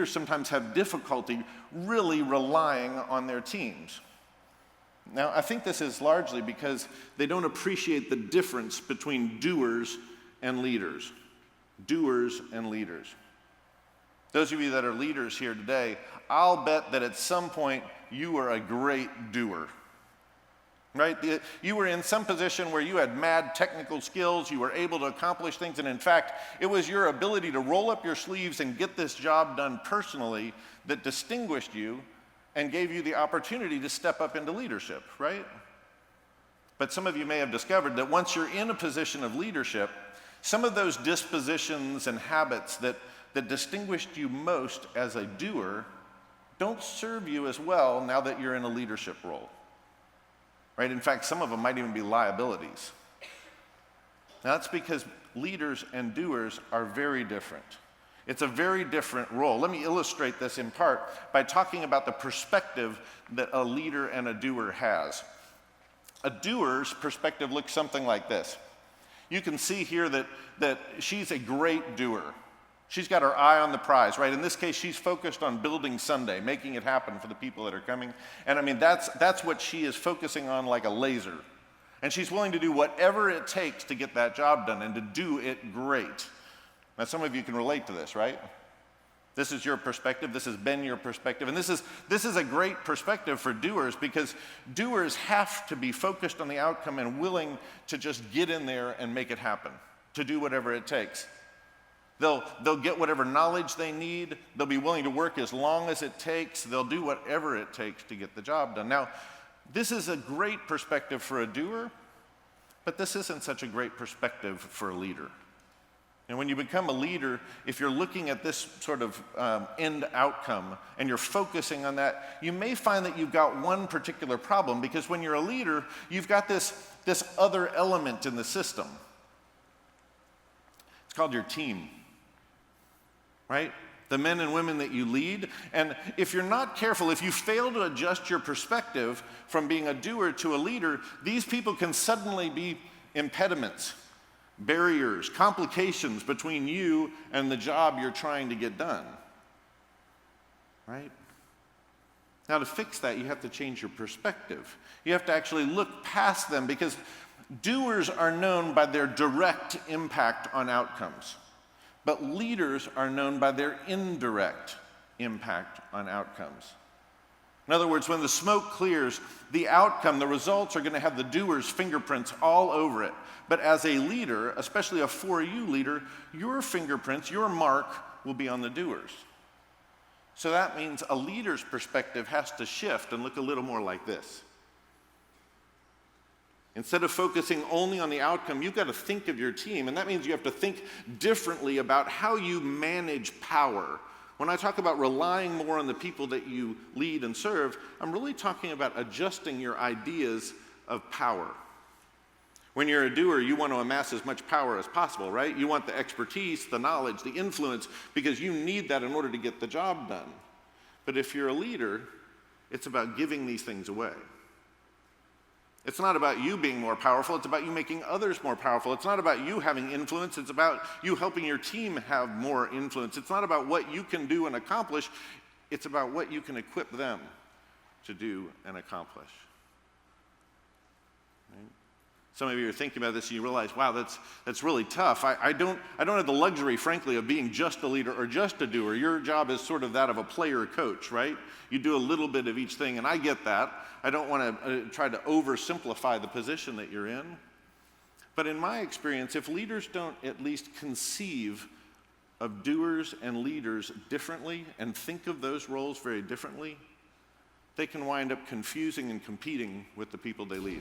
leaders sometimes have difficulty really relying on their teams. Now, I think this is largely because they don't appreciate the difference between doers and leaders. Doers and leaders. Those of you that are leaders here today, I'll bet that at some point you were a great doer. Right? You were in some position where you had mad technical skills, you were able to accomplish things, and in fact, it was your ability to roll up your sleeves and get this job done personally that distinguished you and gave you the opportunity to step up into leadership, right? But some of you may have discovered that once you're in a position of leadership, some of those dispositions and habits that distinguished you most as a doer don't serve you as well now that you're in a leadership role. Right? In fact, some of them might even be liabilities. Now, that's because leaders and doers are very different. It's a very different role. Let me illustrate this in part by talking about the perspective that a leader and a doer has. A doer's perspective looks something like this. You can see here that she's a great doer. She's got her eye on the prize, right? In this case, she's focused on building Sunday, making it happen for the people that are coming. And I mean, that's what she is focusing on like a laser. And she's willing to do whatever it takes to get that job done and to do it great. Now, some of you can relate to this, right? This is your perspective. This has been your perspective. And this is a great perspective for doers because doers have to be focused on the outcome and willing to just get in there and make it happen, to do whatever it takes. They'll get whatever knowledge they need. They'll be willing to work as long as it takes. They'll do whatever it takes to get the job done. Now, this is a great perspective for a doer, but this isn't such a great perspective for a leader. And when you become a leader, if you're looking at this sort of end outcome and you're focusing on that, you may find that you've got one particular problem because when you're a leader, you've got this other element in the system. It's called your team. Right? The men and women that you lead. And if you're not careful, if you fail to adjust your perspective from being a doer to a leader, these people can suddenly be impediments, barriers, complications between you and the job you're trying to get done. Right? Now, to fix that, you have to change your perspective. You have to actually look past them because doers are known by their direct impact on outcomes. But leaders are known by their indirect impact on outcomes. In other words, when the smoke clears, the outcome, the results are going to have the doer's fingerprints all over it. But as a leader, especially a for you leader, your fingerprints, your mark will be on the doers. So that means a leader's perspective has to shift and look a little more like this. Instead of focusing only on the outcome, you've got to think of your team, and that means you have to think differently about how you manage power. When I talk about relying more on the people that you lead and serve, I'm really talking about adjusting your ideas of power. When you're a doer, you want to amass as much power as possible, right? You want the expertise, the knowledge, the influence, because you need that in order to get the job done. But if you're a leader, it's about giving these things away. It's not about you being more powerful, it's about you making others more powerful. It's not about you having influence, it's about you helping your team have more influence. It's not about what you can do and accomplish, it's about what you can equip them to do and accomplish. Right? Some of you are thinking about this and you realize, wow, that's really tough. I don't have the luxury, frankly, of being just a leader or just a doer. Your job is sort of that of a player coach, right? You do a little bit of each thing, and I get that. I don't want to try to oversimplify the position that you're in. But in my experience, if leaders don't at least conceive of doers and leaders differently and think of those roles very differently, they can wind up confusing and competing with the people they lead.